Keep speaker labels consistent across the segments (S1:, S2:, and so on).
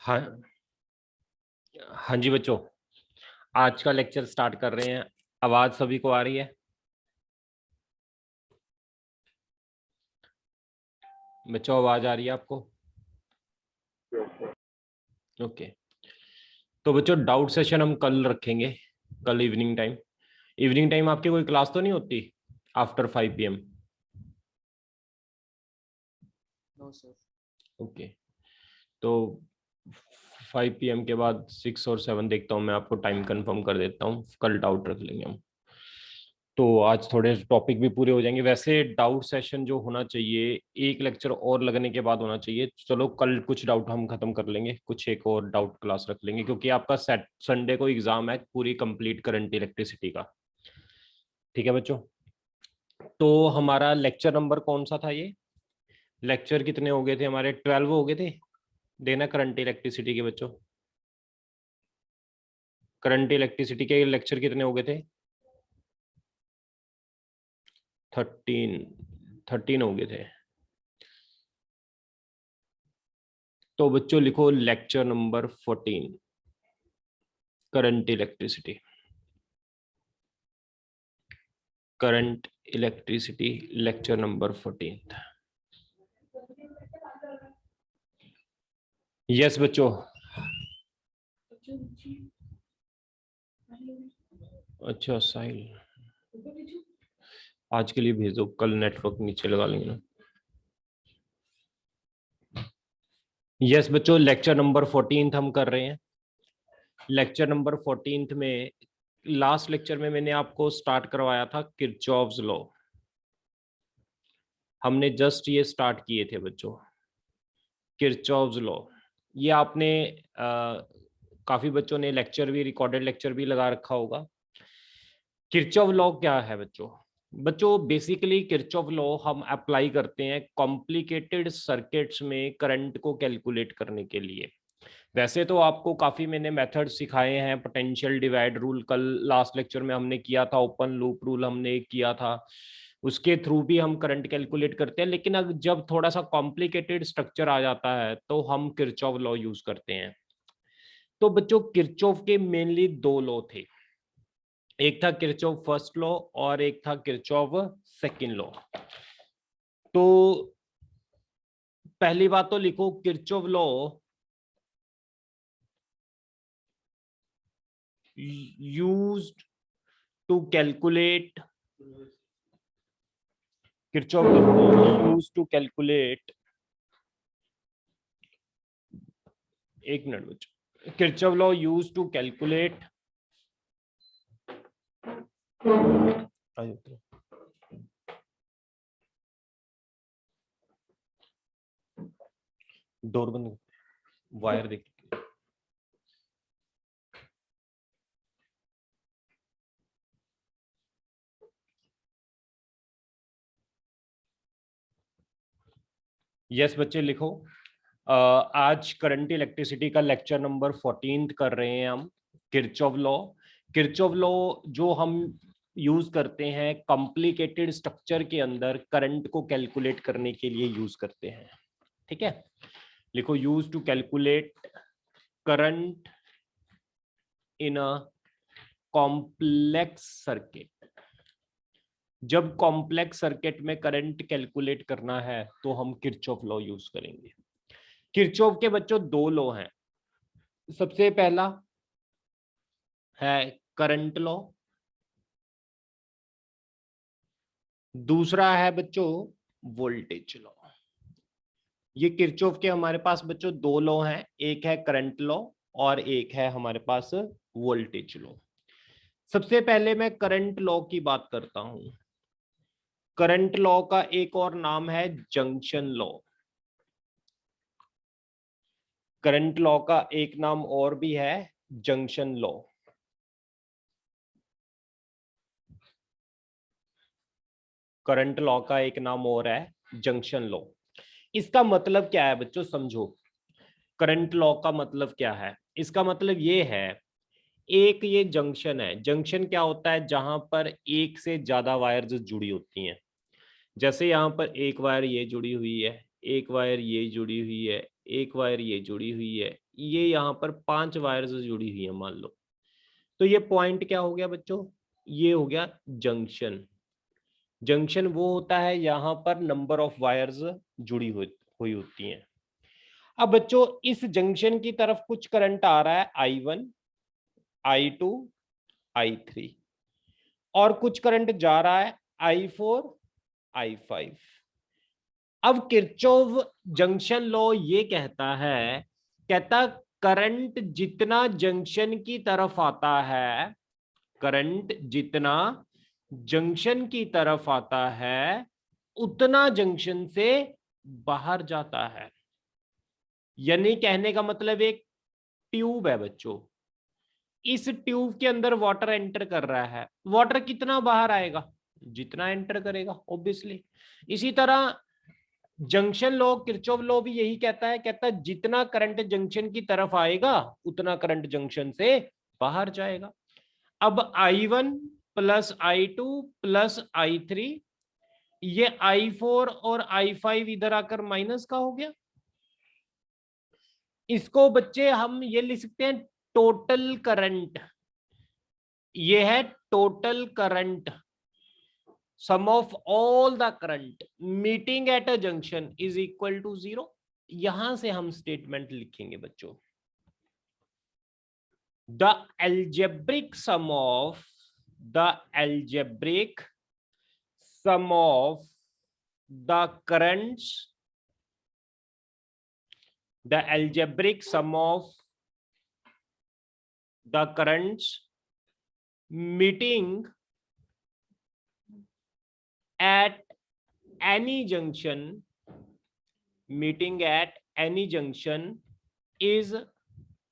S1: हाँ। हाँ जी बच्चों, आज का लेक्चर स्टार्ट कर रहे हैं। आवाज सभी को आ रही है? बच्चों आवाज आ रही है आपको? ओके। तो बच्चों डाउट सेशन हम कल रखेंगे, कल इवनिंग टाइम। इवनिंग टाइम आपकी कोई क्लास तो नहीं होती after 5 PM?
S2: No sir.
S1: Okay. तो 5 PM के बाद 6 और 7 देखता हूँ, मैं आपको टाइम कंफर्म कर देता हूँ, कल डाउट रख लेंगे हम। तो आज थोड़े टॉपिक भी पूरे हो जाएंगे। वैसे डाउट सेशन जो होना चाहिए एक लेक्चर और लगने के बाद होना चाहिए। चलो कल कुछ डाउट हम खत्म कर लेंगे, कुछ एक और डाउट क्लास रख लेंगे, क्योंकि आपका संडे को एग्जाम है पूरी कंप्लीट करंट इलेक्ट्रिसिटी का। ठीक है बच्चों? तो हमारा लेक्चर नंबर कौन सा था ये? लेक्चर कितने हो गए थे हमारे? 12 हो गए थे देना करंट इलेक्ट्रिसिटी के बच्चों। करंट इलेक्ट्रिसिटी के लेक्चर कितने हो गए थे? 13 हो गए थे। तो बच्चों लिखो lecture number 14, current electricity. Current electricity lecture number 14। Yes बच्चों। अच्छा साहिल, आज के लिए भेजो, कल नेटवर्क नीचे लगा लेंगे ना। यस बच्चों, लेक्चर नंबर 14 हम कर रहे हैं। लेक्चर नंबर 14 में लास्ट लेक्चर में मैंने आपको स्टार्ट करवाया था किरचॉफ्स लॉ। हमने जस्ट ये स्टार्ट किए थे बच्चों, किरचॉफ्स लॉ। ये आपने काफी बच्चों ने लेक्चर भी, रिकॉर्डेड लेक्चर भी लगा रखा होगा। किरचॉफ लॉ क्या है बच्चों? बच्चों बेसिकली किरचॉफ लॉ हम अप्लाई करते हैं कॉम्प्लिकेटेड सर्किट्स में करंट को कैलकुलेट करने के लिए। वैसे तो आपको काफी मैंने मेथड सिखाए हैं, पोटेंशियल डिवाइड रूल कल लास्ट लेक्चर में हमने किया था, ओपन लूप रूल हमने किया था, उसके थ्रू भी हम करंट कैलकुलेट करते हैं। लेकिन अब जब थोड़ा सा कॉम्प्लिकेटेड स्ट्रक्चर आ जाता है तो हम किरचॉफ लॉ यूज करते हैं। तो बच्चों किरचॉफ के मेनली दो लॉ थे, एक था किरचॉफ फर्स्ट लॉ और एक था किरचॉफ सेकंड लॉ। तो पहली बात तो लिखो Kirchhoff law used to calculate, Kirchhoff law used to calculate, एक मिनट बच्चों, Kirchhoff law used to calculate door बंद, वायर देख। यस बच्चे लिखो। आज करंट इलेक्ट्रिसिटी का लेक्चर नंबर 14 कर रहे हैं हम, किरचॉफ लॉ। किरचॉफ लॉ जो हम यूज करते हैं कॉम्प्लिकेटेड स्ट्रक्चर के अंदर करंट को कैलकुलेट करने के लिए यूज करते हैं। ठीक है, लिखो use to calculate current in a complex circuit. जब कॉम्प्लेक्स सर्किट में करंट कैलकुलेट करना है तो हम किरचॉफ लॉ यूज करेंगे। किरचॉफ के बच्चों दो लॉ हैं। सबसे पहला है करंट लॉ, दूसरा है बच्चों वोल्टेज लॉ। ये किरचॉफ के हमारे पास बच्चों दो लॉ हैं, एक है करंट लॉ और एक है हमारे पास वोल्टेज लॉ। सबसे पहले मैं करंट लॉ की बात करता हूं। करंट लॉ का एक और नाम है जंक्शन लॉ। करंट लॉ का एक नाम और भी है जंक्शन लॉ। करंट लॉ का एक नाम और है जंक्शन लॉ। इसका मतलब क्या है बच्चों, समझो। करंट लॉ का मतलब क्या है? इसका मतलब ये है, एक ये जंक्शन है। जंक्शन क्या होता है? जहां पर एक से ज्यादा वायर्स जुड़ी होती हैं। जैसे यहाँ पर एक वायर ये जुड़ी हुई है, एक वायर ये जुड़ी हुई है, एक वायर ये जुड़ी हुई है, ये यहाँ पर 5 वायर्स जुड़ी हुई है मान लो। तो ये पॉइंट क्या हो गया बच्चों, ये हो गया जंक्शन। जंक्शन वो होता है यहाँ पर नंबर ऑफ वायर्स जुड़ी हुई होती हैं। अब बच्चों इस जंक्शन की तरफ कुछ करंट आ रहा है I1, I2, I3 और कुछ करंट जा रहा है I4, I5। अब किरचॉफ जंक्शन लॉ ये कहता करंट जितना जंक्शन की तरफ आता है, करंट जितना जंक्शन की तरफ आता है उतना जंक्शन से बाहर जाता है। यानी कहने का मतलब एक ट्यूब है बच्चों, इस ट्यूब के अंदर वाटर एंटर कर रहा है, वाटर कितना बाहर आएगा, जितना एंटर करेगा ऑब्वियसली। इसी तरह जंक्शन लॉ, किरचॉफ लॉ भी यही कहता है जितना करंट जंक्शन की तरफ आएगा उतना करंट जंक्शन से बाहर जाएगा। अब I1 plus I2 plus I3, ये I4 और I5 इधर आकर माइनस का हो गया। इसको बच्चे हम ये लिख सकते हैं टोटल करंट। ये है total current, sum of all the current meeting at a junction is equal to 0। यहां से हम स्टेटमेंट लिखेंगे बच्चों, the algebraic sum of the algebraic sum of the currents, the algebraic sum of the currents meeting at any junction, meeting at any junction is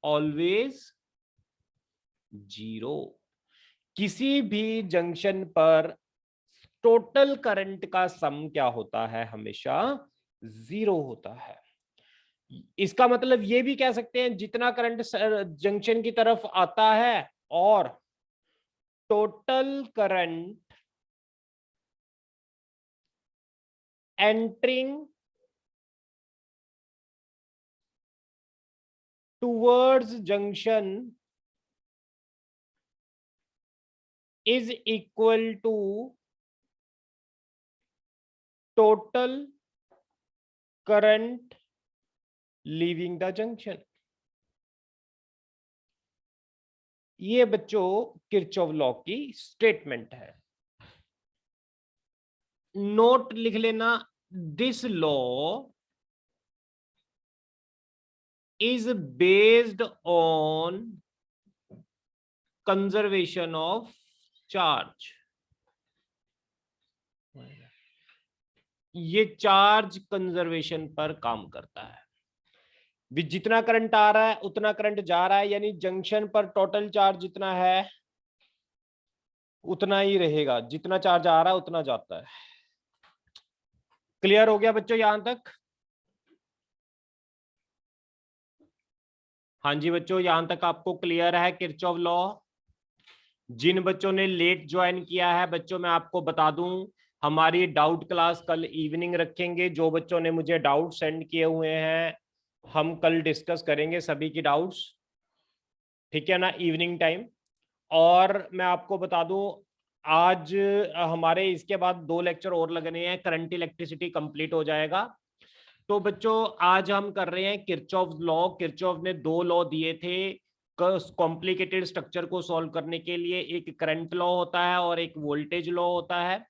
S1: always 0। किसी भी junction पर total current का सम क्या होता है, हमेशा 0 होता है। इसका मतलब ये भी कह सकते हैं जितना करंट जंक्शन की तरफ आता है और total current entering towards junction is equal to total current leaving the junction. ये बच्चों किरचॉफ लॉ की स्टेटमेंट है। नोट लिख लेना, this law is based on conservation of charge। ये चार्ज कंजर्वेशन पर काम करता है। जितना करंट आ रहा है उतना करंट जा रहा है, यानी जंक्शन पर टोटल चार्ज जितना है उतना ही रहेगा, जितना चार्ज आ रहा है उतना जाता है। क्लियर हो गया बच्चों यहां तक? हाँ जी बच्चों, यहां तक आपको क्लियर है किरचॉफ लॉ? जिन बच्चों ने लेट ज्वाइन किया है बच्चों, मैं आपको बता दूं हमारी डाउट क्लास कल इवनिंग रखेंगे। जो बच्चों ने मुझे डाउट सेंड किए हुए हैं हम कल डिस्कस करेंगे सभी की डाउट्स, ठीक है ना, इवनिंग टाइम। और मैं आपको बता दूं आज हमारे इसके बाद 2 लेक्चर और लगने हैं, करंट इलेक्ट्रिसिटी कंप्लीट हो जाएगा। तो बच्चों आज हम कर रहे हैं किरचॉफ लॉ। किरचॉफ ने 2 लॉ दिए थे कॉम्प्लिकेटेड स्ट्रक्चर को सॉल्व करने के लिए, एक करंट लॉ होता है और एक वोल्टेज लॉ होता है।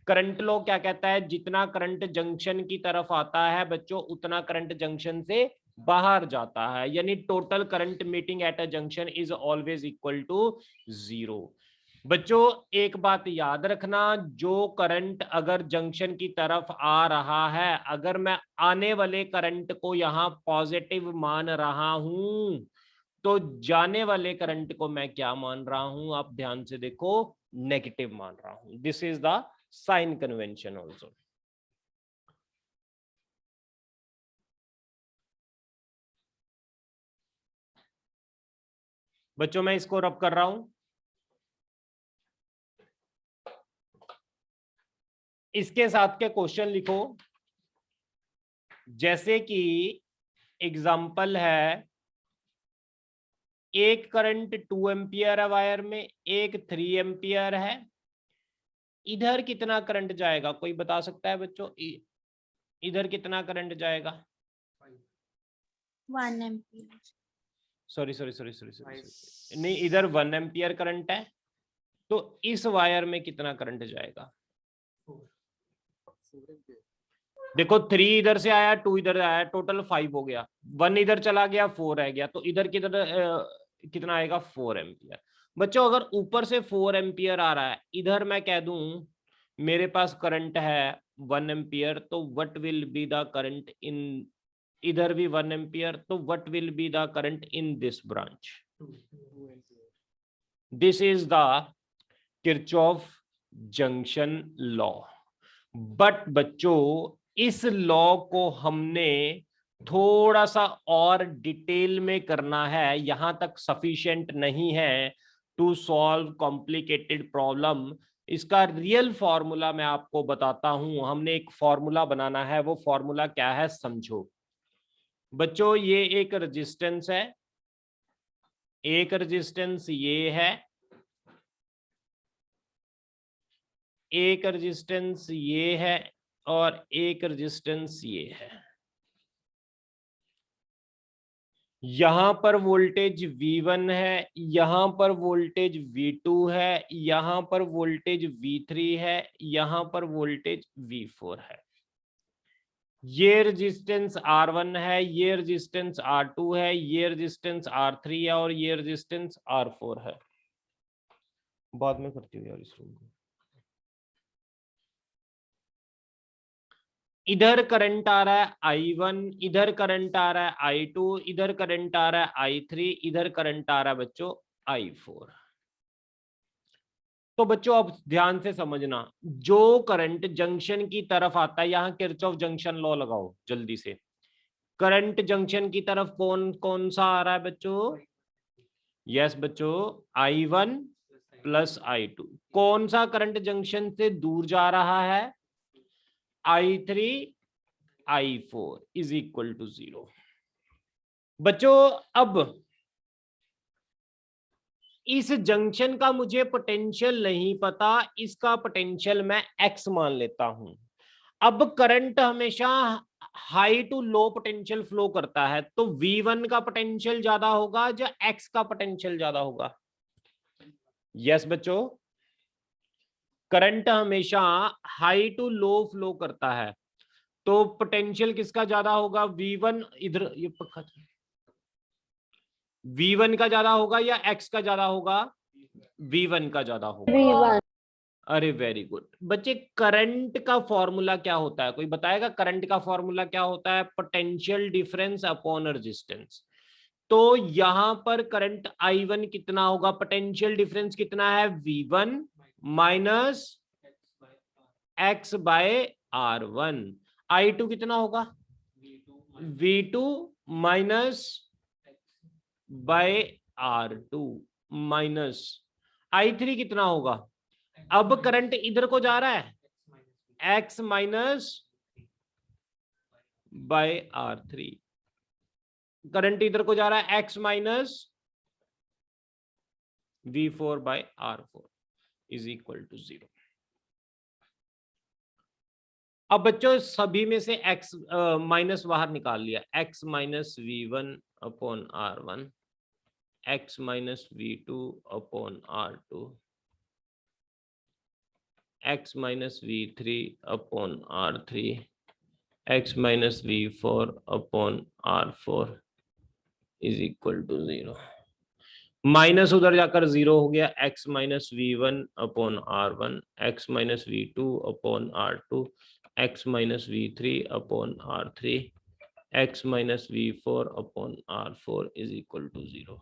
S1: करंट लॉ क्या कहता है, जितना करंट जंक्शन की तरफ आता है बच्चों उतना करंट जंक्शन से बाहर जाता है, यानी total current meeting at a junction is always equal to 0। बच्चों एक बात याद रखना, जो करंट अगर जंक्शन की तरफ आ रहा है, अगर मैं आने वाले करंट को यहां पॉजिटिव मान रहा हूं तो जाने वाले करंट को मैं क्या मान रहा हूं, आप ध्यान से देखो, नेगेटिव मान रहा हूं। This is the sign convention also. बच्चों मैं इसको रब कर रहा हूं। इसके साथ के क्वेश्चन लिखो, जैसे कि एग्जाम्पल है, एक करंट 2 एम्पियर है वायर में, एक 3 एम्पियर है। इधर कितना करंट जाएगा, कोई बता सकता है बच्चों? इधर कितना करंट जाएगा?
S3: 1 ampere.
S1: Sorry sorry sorry sorry sorry, नहीं, इधर 1 एम्पियर करंट है, तो इस वायर में कितना करंट जाएगा? देखो 3 इधर से आया, 2 इधर आया, टोटल 5 हो गया, 1 इधर चला गया, 4 रह गया, तो इधर किधर कितना आएगा? 4 एम्पियर। बच्चों अगर ऊपर से 4 एम्पियर आ रहा है, इधर मैं कह दूं मेरे पास करंट है 1 एम्पियर, तो what will be the current in, इधर भी 1 एम्पियर, तो what will be the current in this branch? This is the Kirchhoff junction law. But बच्चों इस लॉ को हमने थोड़ा सा और डिटेल में करना है, यहां तक सफिशिएंट नहीं है टू सॉल्व कॉम्प्लिकेटेड प्रॉब्लम। इसका रियल फॉर्मूला मैं आपको बताता हूं, हमने एक फॉर्मूला बनाना है, वो फॉर्मूला क्या है समझो। बच्चों ये एक रेजिस्टेंस है, एक रेजिस्टेंस ये है, एक रेजिस्टेंस ये है, और एक रेजिस्टेंस ये है। यहां पर वोल्टेज V1 है, यहां पर वोल्टेज V2 है, यहां पर वोल्टेज V3 है, यहां पर वोल्टेज V4 है। ये रेजिस्टेंस R1 है, ये रेजिस्टेंस R2 है, ये रेजिस्टेंस R3 है, और ये रेजिस्टेंस R4 है। बाद में करती हूँ यार इस रूम को। इधर करंट आ रहा है I1, इधर करंट आ रहा है I2, इधर करंट आ रहा है I3, इधर करंट आ रहा है बच्चों I4। तो बच्चों अब ध्यान से समझना, जो करंट जंक्शन की तरफ आता है, यहां किरचॉफ जंक्शन लॉ लगाओ जल्दी से। करंट जंक्शन की तरफ कौन कौन सा आ रहा है बच्चों? यस बच्चों, I1 प्लस I2। कौन सा करंट जंक्शन से दूर जा रहा है? I3 I4 is equal to 0। बच्चों अब इस जंक्शन का मुझे पोटेंशियल नहीं पता, इसका पोटेंशियल मैं x मान लेता हूं। अब करंट हमेशा high to low potential flow करता है, तो V1 का पोटेंशियल ज्यादा होगा या x का पोटेंशियल ज्यादा होगा? यस बच्चों, करंट हमेशा हाई टू लो फ्लो करता है, तो पोटेंशियल किसका ज्यादा होगा? V1, इधर ये पक्का, V1 का ज्यादा होगा या x का ज्यादा होगा? V1 का ज्यादा होगा।
S3: V1।
S1: अरे वेरी गुड बच्चे, करंट का फॉर्मूला क्या होता है? कोई बताएगा करंट का फॉर्मूला क्या होता है? Potential difference upon resistance. तो यहां पर करंट I1 कितना होगा? पोटेंशियल डिफरेंस कितना है? V1 minus x bye R1। I2 कितना होगा? V2 minus y R2 minus I3 कितना होगा? अब करंट इधर को जा रहा है x minus y R3, current इधर को जा रहा है x minus V4 by R4 is equal to 0। अब बच्चों सभी में से x माइनस बाहर निकाल लिया, x minus V1 upon R1, x minus V2 upon R2, x minus V3 upon R3, x minus V4 upon R4 is equal to 0। Minus उधर जाकर 0 हो गया, x minus V1 upon R1, x minus V2 upon R2, x minus V3 upon R3, x minus V4 upon R4 is equal to 0।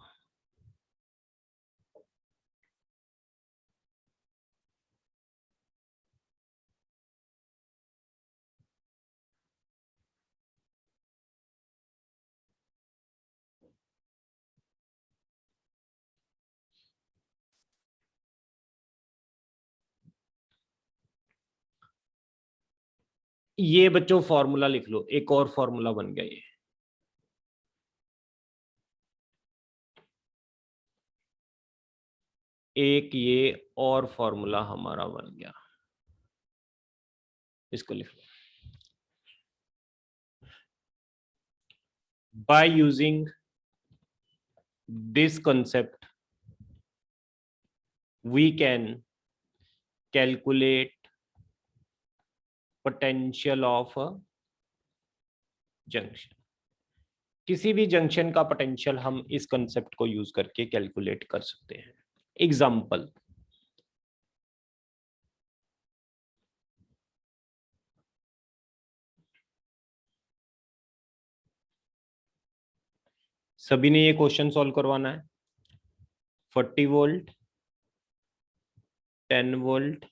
S1: ये बच्चों formula लिख लो, एक और formula बन गया ये। एक ये और फॉर्मूला हमारा बन गया, इसको लिख लो। By using this concept we can calculate potential of a junction। किसी भी जंक्शन का पोटेंशियल हम इस कंसेप्ट को यूज करके कैलकुलेट कर सकते हैं। एग्जाम्पल, सभी ने ये क्वेश्चन सॉल्व करवाना है। 40 वोल्ट, 10 वोल्ट,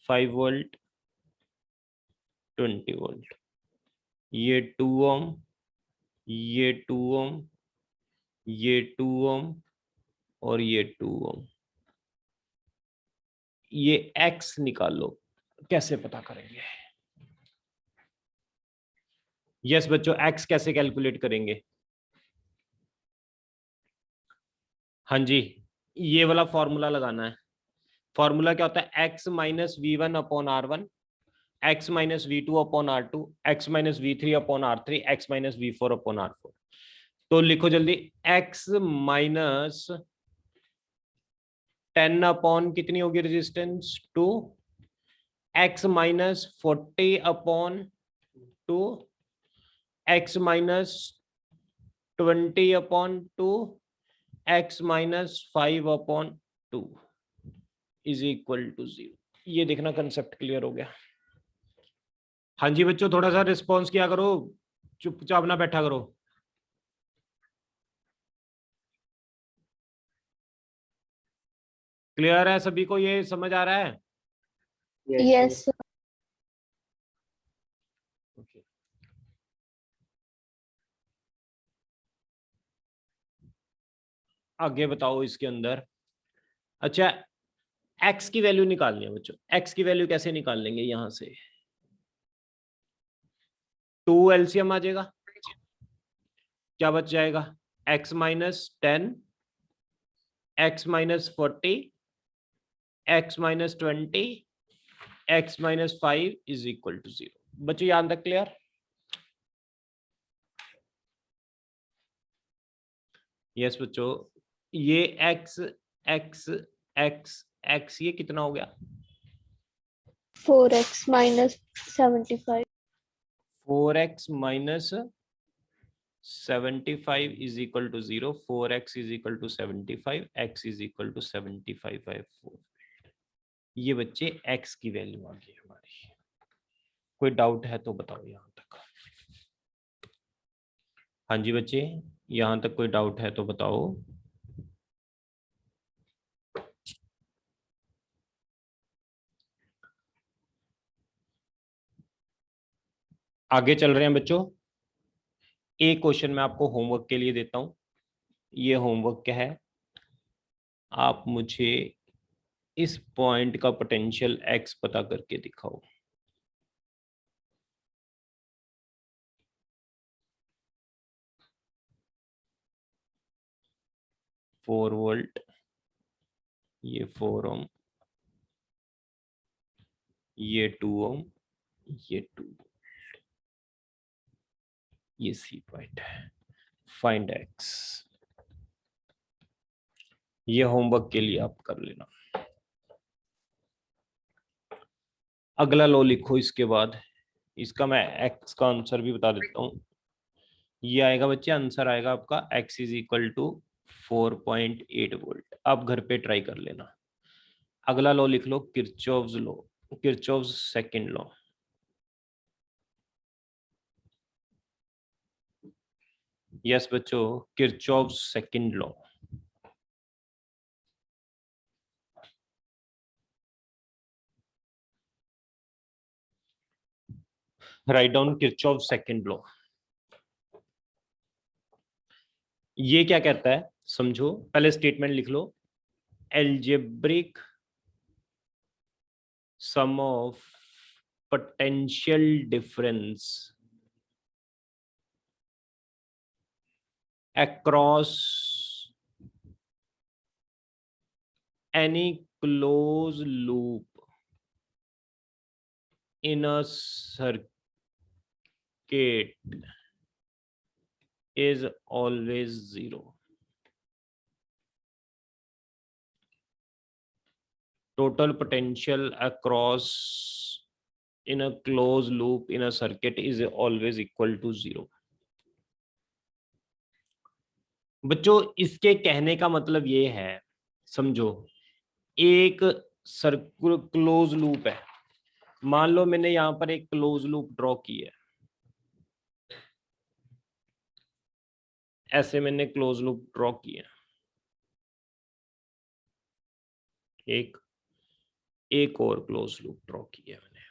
S1: 5 वोल्ट, 20 वोल्ट, ये 2 ओम, ये 2 ओम, ये 2 ओम और ये 2 ओम। ये एक्स निकालो, कैसे पता करेंगे? यस बच्चों, एक्स कैसे कैलकुलेट करेंगे? हाँ जी, ये वाला फॉर्मूला लगाना है। फॉर्मूला क्या होता है? X minus V one upon R one, x minus V two upon R two, x minus V three upon R three, x minus V four upon R four. तो लिखो जल्दी, एक्स माइनस 10 अपॉन कितनी होगी resistance? 2, x minus 40 upon 2, x minus 20 upon 2, x minus 5 upon 2 is equal to 0। ये देखना concept clear हो गया। हाँ जी बच्चों, थोड़ा सा रिस्पॉन्स किया करो, चुपचाप ना बैठा करो। क्लियर है सभी को? ये समझ आ रहा है?
S3: यस।
S1: Okay. आगे बताओ इसके अंदर। अच्छा, x की वैल्यू निकालनी है बच्चों। x की वैल्यू कैसे निकाल लेंगे? यहां से 2 एलसीएम आ जाएगा, क्या बच जाएगा? x minus 10, x minus 40, x minus 20, x minus 5 is equal to 0। बच्चों यहां तक क्लियर? यस बच्चों, ये x x x x ये कितना हो गया?
S3: 4x minus 75.
S1: 4x minus 75 is equal to 0। 4x is equal to 75, x is equal to 75 by 4। ये बच्चे x की वैल्यू आ गई हमारी। कोई डाउट है तो बताओ यहाँ तक। हाँ जी बच्चे, यहाँ तक कोई डाउट है तो बताओ। आगे चल रहे हैं बच्चों। एक क्वेश्चन मैं आपको होमवर्क के लिए देता हूं। ये होमवर्क क्या है? आप मुझे इस पॉइंट का पोटेंशियल x पता करके दिखाओ। फोर वोल्ट, ये 4 ओम, ये 2 ओम, ये 2, ये सी पॉइंट है। Find x। ये होमवर्क के लिए आप कर लेना। अगला लो लिखो इसके बाद। इसका मैं x का आंसर भी बता देता हूँ। ये आएगा बच्चे, आंसर आएगा आपका x is equal to 4.8 volt. आप घर पे ट्राई कर लेना। अगला लॉ लिख लो, Kirchhoff's law, Kirchhoff's second law. Yes बच्चों, Kirchhoff's second law. Write down Kirchhoff's second law. ये क्या कहता है समझो, पहले स्टेटमेंट लिख लो। Algebraic sum of potential difference across any closed loop in a circuit is always zero. Total potential across in a closed loop in a circuit is always equal to zero. बच्चों इसके कहने का मतलब ये है, समझो एक सर्कुलर क्लोज लूप है, मान लो मैंने यहां पर एक क्लोज लूप ड्रॉ की है, ऐसे मैंने क्लोज लूप ड्रॉ किया, एक और क्लोज लूप ड्रॉ किया मैंने,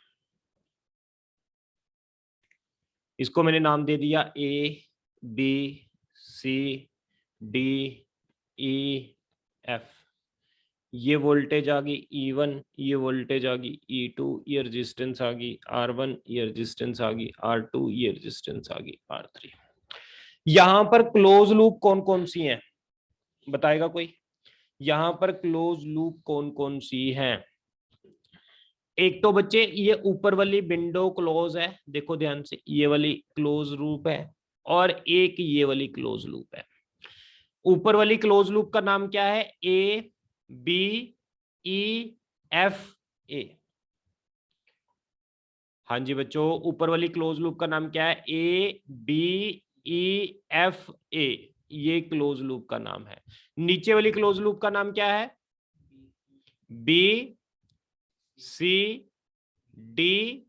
S1: इसको मैंने नाम दे दिया A B C D E F. ये वोल्टेज आ गई E1, ये वोल्टेज आ गई E2, ये रेजिस्टेंस आ गई R1, ये रेजिस्टेंस आ गई R2, ये रेजिस्टेंस आ गई R3। यहां पर क्लोज लूप कौन कौन सी हैं बताएगा कोई? यहां पर क्लोज लूप कौन कौन सी हैं? एक तो बच्चे ये ऊपर वाली विंडो क्लोज है, देखो ध्यान से, ये वाली क्लोज लूप है, और एक ये वाली क्लोज लूप है। ऊपर वाली क्लोज लूप का नाम क्या है? A B E F A. हाँ जी बच्चों, ऊपर वाली क्लोज लूप का नाम क्या है? ए बी ई एफ ए, ये क्लोज लूप का नाम है। नीचे वाली क्लोज लूप का नाम क्या है? B C D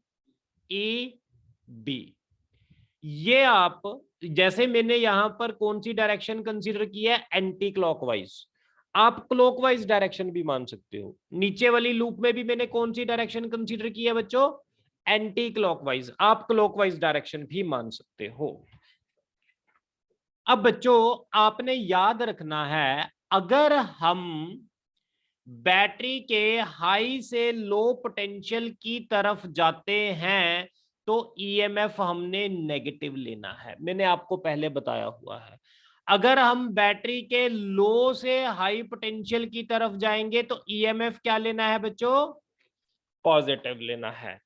S1: E B. ये आप, जैसे मैंने यहां पर कौन सी डायरेक्शन कंसीडर की है? Anti clockwise. आप क्लॉकवाइज डायरेक्शन भी मान सकते हो। नीचे वाली लूप में भी मैंने कौन सी डायरेक्शन कंसीडर की है बच्चों? Anti clockwise. आप क्लॉकवाइज डायरेक्शन भी मान सकते हो। अब बच्चों आपने याद रखना है, अगर हम बैटरी के हाई से लो पोटेंशियल की तरफ जाते हैं तो ईएमएफ हमने नेगेटिव लेना है। मैंने आपको पहले बताया हुआ है, अगर हम बैटरी के लो से हाई पोटेंशियल की तरफ जाएंगे तो ईएमएफ क्या लेना है बच्चों? पॉजिटिव लेना है।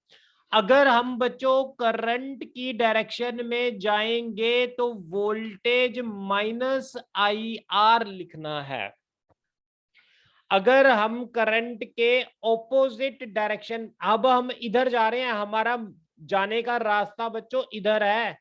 S1: अगर हम बच्चों करंट की डायरेक्शन में जाएंगे तो वोल्टेज माइनस IR लिखना है। अगर हम करंट के ऑपोजिट डायरेक्शन, अब हम इधर जा रहे हैं, हमारा जाने का रास्ता बच्चों इधर है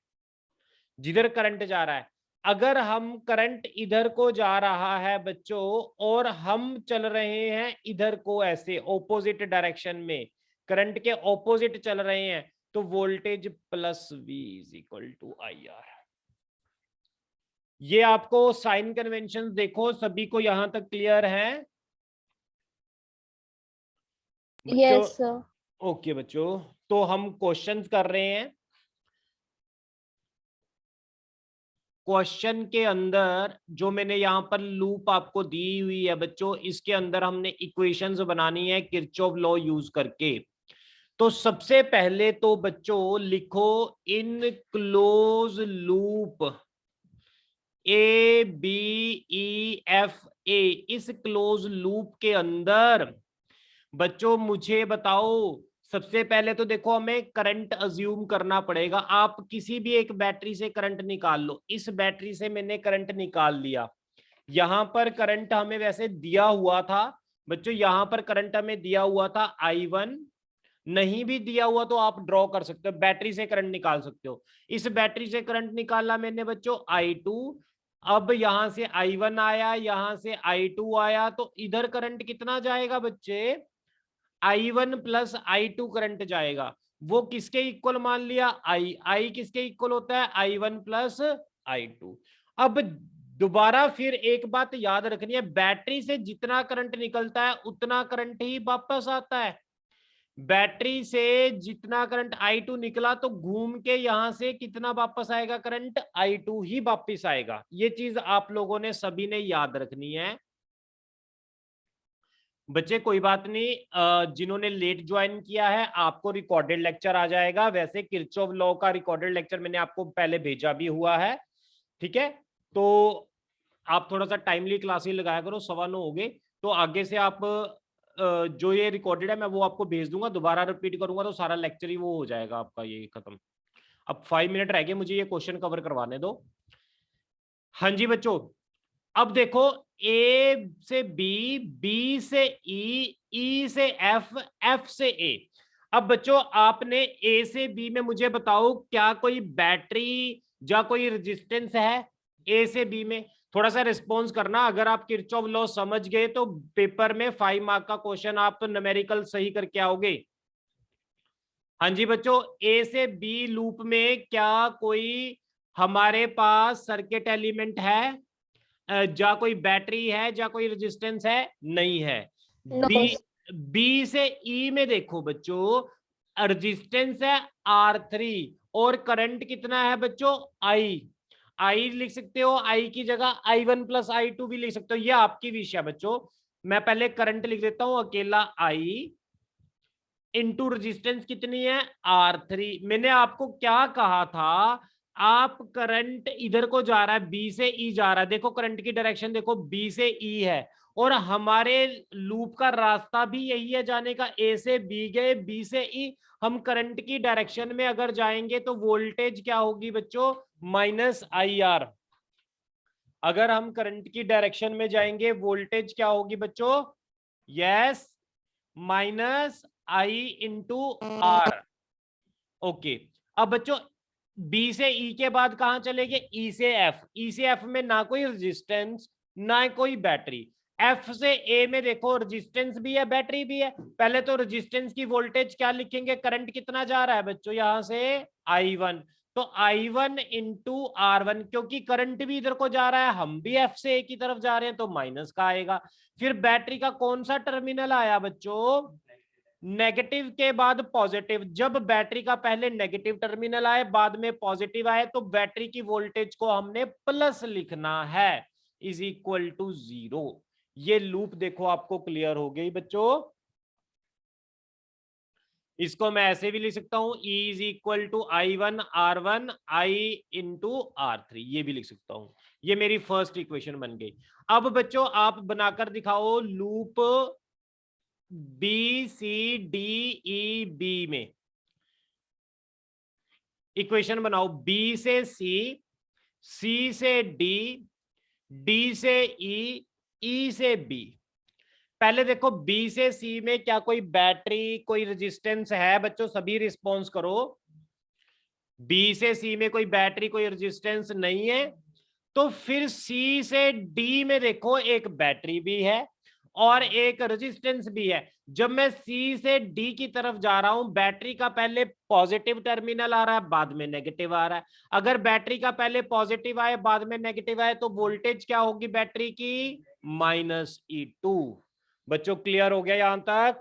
S1: जिधर करंट जा रहा है। अगर हम करंट इधर को जा रहा है बच्चों और हम चल रहे हैं इधर को, ऐसे ऑपोजिट डायरेक्शन में करंट के ऑपोजिट चल रहे हैं, तो voltage plus V is equal to IR। ये आपको साइन कन्वेंशन देखो, सभी को यहां तक क्लियर है?
S3: Yes, sir.
S1: ओके बच्चों, तो हम क्वेश्चंस कर रहे हैं। क्वेश्चन के अंदर जो मैंने यहां पर लूप आपको दी हुई है बच्चों, इसके अंदर हमने इक्वेशंस बनानी है किरचॉफ लॉ यूज करके। तो सबसे पहले तो बच्चों लिखो इन क्लोज लूप ABEFA, इस क्लोज लूप के अंदर बच्चों मुझे बताओ, सबसे पहले तो देखो हमें करंट अज्यूम करना पड़ेगा। आप किसी भी एक बैटरी से करंट निकाल लो। इस बैटरी से मैंने करंट निकाल लिया, यहां पर करंट हमें वैसे दिया हुआ था बच्चों, यहां पर करंट हमें दिया हुआ था I1, नहीं भी दिया हुआ तो आप ड्रॉ कर सकते हो, बैटरी से करंट निकाल सकते हो। इस बैटरी से करंट निकाला मैंने बच्चों I2, अब यहां से I1 आया, यहां से I2 आया, तो इधर करंट कितना जाएगा बच्चे? I1 प्लस I2 करंट जाएगा। वो किसके इक्वल मान लिया? I किसके इक्वल होता है? I1 plus I2। अब दोबारा फिर एक बात याद रखनी है, बैटरी से जितना करंट निकलता है उतना करंट ही वापस आता है। बैटरी से जितना करंट I2 निकला तो घूम के यहां से कितना वापस आएगा? करंट I2 ही वापस आएगा। ये चीज आप लोगों ने सभी ने याद रखनी है बच्चे। कोई बात नहीं, जिन्होंने लेट ज्वाइन किया है आपको रिकॉर्डेड लेक्चर आ जाएगा। वैसे किरचॉफ लॉ का रिकॉर्डेड लेक्चर मैंने आपको पहले भेजा भी हुआ है, ठीक है? तो आप थोड़ा सा टाइमली क्लासेस लगाया करो, 9:15 हो गए, तो आगे से आप जो ये रिकॉर्डेड है मैं वो आपको भेज दूंगा, दोबारा रिपीट करूंगा तो सारा लेक्चर ही वो हो जाएगा आपका ये खत्म। अब 5 मिनट रह गए, मुझे ये क्वेश्चन कवर करवाने दो। हाँ जी बच्चों, अब देखो ए से बी, बी से ई, ई से एफ, एफ से ए। अब बच्चों आपने ए से बी में मुझे बताओ क्या कोई बैटरी या कोई रेजिस्टेंस है ए से बी में? थोड़ा सा रिस्पॉन्स करना, अगर आप किरचॉफ लॉ समझ गए तो पेपर में 5 मार्क का क्वेश्चन आप तो न्यूमेरिकल सही करके आओगे। हाँ जी बच्चों, ए से बी लूप में क्या कोई हमारे पास सर्किट एलिमेंट है, जा कोई बैटरी है, जा कोई रेजिस्टेंस है? नहीं है।
S3: No,
S1: बी बी से ई में देखो बच्चों, रेजिस्टेंस है R3 और करंट कितना है बच्चों? आई लिख सकते हो, आई की जगह I1 प्लस I2 भी लिख सकते हो, ये आपकी विषय है बच्चों। मैं पहले करंट लिख देता हूं, अकेला आई इंटू रेजिस्टेंस कितनी है? R3। मैंने आपको क्या कहा था, आप करंट इधर को जा रहा है, बी से ई जा रहा है, देखो करंट की डायरेक्शन देखो, बी से ई है और हमारे लूप का रास्ता भी यही है जाने का, ए से बी गए, बी से ई। हम करंट की डायरेक्शन में अगर जाएंगे तो वोल्टेज क्या होगी बच्चों? -IR। अगर हम करंट की डायरेक्शन में जाएंगे वोल्टेज क्या होगी बच्चों? Yes, -I into R। Okay, अब बच्चों बी से ई के बाद कहां चलेंगे? ई से एफ। ई से एफ में ना कोई रेजिस्टेंस ना कोई बैटरी। एफ से ए में देखो रेजिस्टेंस भी है बैटरी भी है। पहले तो रेजिस्टेंस की वोल्टेज क्या लिखेंगे? करंट कितना जा रहा है बच्चों यहां से? I1। तो I1 इंटू R1, क्योंकि करंट भी इधर को जा रहा है, हम भी एफ से ए की तरफ जा रहे हैं तो माइनस का आएगा। फिर बैटरी का कौन सा टर्मिनल आया बच्चों? नेगेटिव के बाद पॉजिटिव। जब बैटरी का पहले नेगेटिव टर्मिनल आए बाद में पॉजिटिव आए तो बैटरी की वोल्टेज को हमने प्लस लिखना है, इज इक्वल टू 0। ये लूप देखो आपको क्लियर हो गई बच्चों। इसको मैं ऐसे भी लिख सकता हूं, E is equal to I1 R1 I into R3, ये भी लिख सकता हूं। ये मेरी फर्स्ट इक्वेशन बन गई। अब बच्चों आप बनाकर दिखाओ loop B C D E B में। इक्वेशन बनाओ, बी से सी से डी से ई से बी। पहले देखो बी से सी में क्या कोई बैटरी कोई रेजिस्टेंस है बच्चों? सभी रिस्पॉन्स करो। बी से सी में कोई बैटरी कोई रेजिस्टेंस नहीं है, तो फिर सी से डी में देखो एक बैटरी भी है और एक रेजिस्टेंस भी है। जब मैं सी से डी की तरफ जा रहा हूं, बैटरी का पहले पॉजिटिव टर्मिनल आ रहा है बाद में नेगेटिव आ रहा है। अगर बैटरी का पहले पॉजिटिव आए बाद में नेगेटिव आए तो वोल्टेज क्या होगी बैटरी की? -E2। बच्चों क्लियर हो गया यहां तक?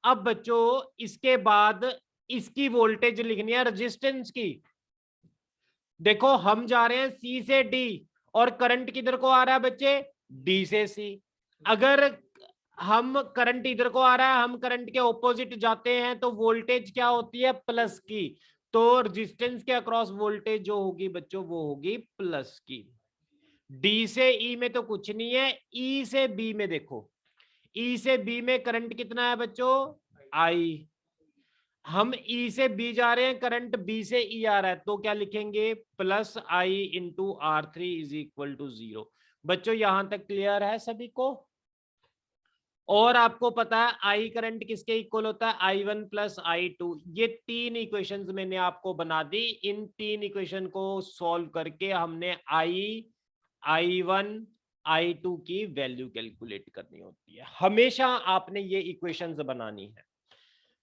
S1: अब बच्चों इसके बाद इसकी वोल्टेज लिखनी है रेजिस्टेंस की। देखो हम जा रहे हैं सी से डी और करंट किधर को आ रहा है बच्चे? डी से सी। अगर हम करंट इधर को आ रहा है, हम करंट के ऑपोजिट जाते हैं तो वोल्टेज क्या होती है? प्लस की। तो रेजिस्टेंस के अक्रॉस वोल्टेज जो होगी बच्चों वो होगी प्लस की। डी से ई में तो कुछ नहीं है, ई से बी में देखो, ई से बी में करंट कितना है बच्चों? आई। हम ई से बी जा रहे हैं, करंट बी से ई आ रहा है, तो क्या लिखेंगे? +I into R3 is equal to 0। बच्चों यहां तक क्लियर है सभी को? और आपको पता है आई करंट किसके इक्वल होता है? I1 plus I2। ये 3 इक्वेशंस मैंने आपको बना दी। इन 3 इक्वेशन को सॉल्व करके हमने I1 I2 की वैल्यू कैलकुलेट करनी होती है। हमेशा आपने ये इक्वेशंस बनानी है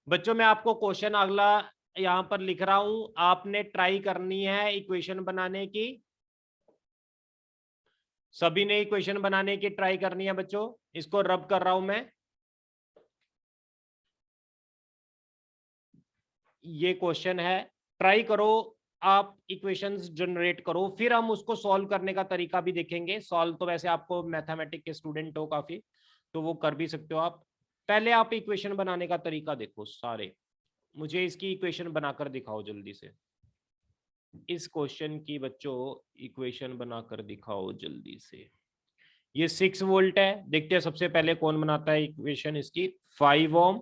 S1: बच्चों। मैं आपको क्वेश्चन अगला यहां पर लिख रहा हूं, आपने ट्राई करनी है इक्वेशन बनाने की। सभी ने इक्वेशन बनाने की ट्राई करनी है बच्चों। इसको रब कर रहा हूं मैं। ये क्वेश्चन है, ट्राई करो आप इक्वेशंस जनरेट करो, फिर हम उसको सॉल्व करने का तरीका भी देखेंगे। सॉल्व तो वैसे आपको मैथमेटिक्स के स्टूडेंट हो काफी, तो वो कर भी सकते हो आप। पहले आप इक्वेशन बनाने का तरीका देखो सारे। मुझे इसकी इक्वेशन बनाकर दिखाओ जल्दी से। इस क्वेश्चन की बच्चों इक्वेशन बनाकर दिखाओ जल्दी से। ये 6 वोल्ट है। देखते हैं सबसे पहले कौन बनाता है इक्वेशन इसकी। 5 ओम,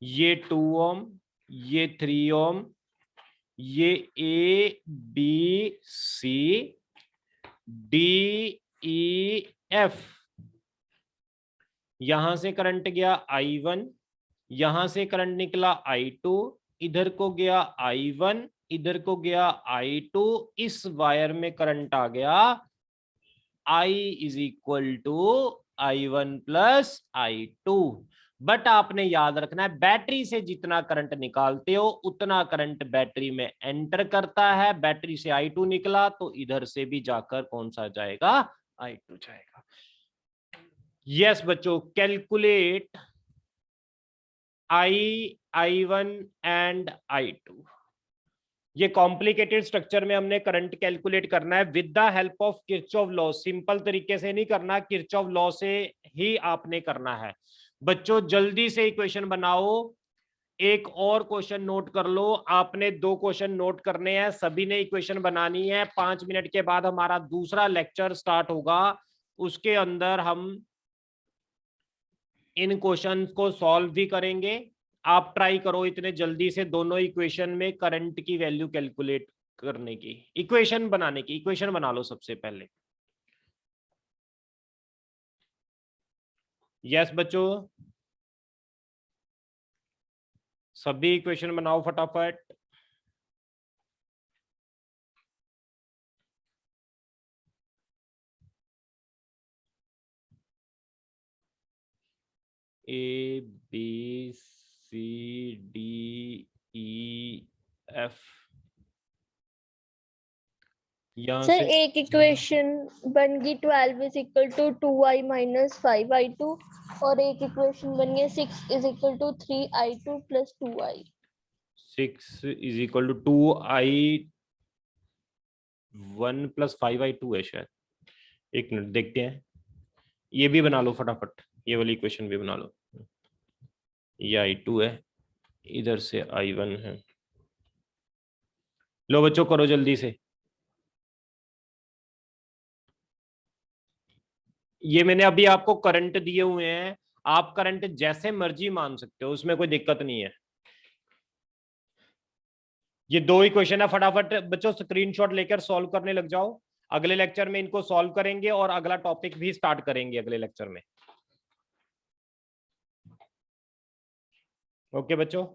S1: ये 2 ओम, ये 3 ओम, ये A B C D E F, यहां से करंट गया I1, यहां से करंट निकला I2, इधर को गया I1, इधर को गया I2, इस वायर में करंट आ गया I is equal to I1 plus I2। But आपने याद रखना है बैटरी से जितना करंट निकालते हो उतना करंट बैटरी में एंटर करता है। बैटरी से I2 निकला तो इधर से भी जाकर कौन सा जाएगा, I2 जाएगा। यस बच्चों, कैलकुलेट I1 एंड I2। ये कॉम्प्लिकेटेड स्ट्रक्चर में हमने करंट कैलकुलेट करना है with the help of Kirchhoff law. Simple तरीके से नहीं करना, किरचॉफ लॉ से ही आपने करना है। बच्चों जल्दी से इक्वेशन बनाओ। एक और क्वेश्चन नोट कर लो, आपने 2 क्वेश्चन नोट करने हैं, सभी ने इक्वेशन बनानी है। 5 मिनट के बाद हमारा दूसरा लेक्चर स्टार्ट होगा, उसके अंदर हम इन क्वेश्चंस को सॉल्व भी करेंगे। आप ट्राई करो इतने जल्दी से दोनों इक्वेशन में करंट की वैल्यू कैलकुलेट करने की, इक्वेशन बनाने की। इक्वेशन बना लो सबसे पहले। यस बच्चों, सभी इक्वेशन बनाओ फटाफट। A B C D E F, यहाँ
S3: सर
S1: से
S3: एक इक्वेशन बन गई 12 is equal to 2i minus 5i2 और एक इक्वेशन बन गई 6 is equal to 3i2 plus 2i।
S1: 6 is equal to 2i1 plus 5i2 है शायद। एक मिनट देखते हैं, ये भी बना लो फटाफट, ये वाली इक्वेशन भी बना लो। ये I2 है, इधर से I1 है। लो बच्चों करो जल्दी से। ये मैंने अभी आपको करंट दिए हुए हैं, आप करंट जैसे मर्जी मान सकते हो, उसमें कोई दिक्कत नहीं है। ये 2 इक्वेशन है, फटाफट बच्चों स्क्रीनशॉट लेकर सॉल्व करने लग जाओ। अगले लेक्चर में इनको सॉल्व करेंगे और अगला टॉपिक भी स्टार्ट करेंगे अगले लेक्चर में। ओके बच्चों।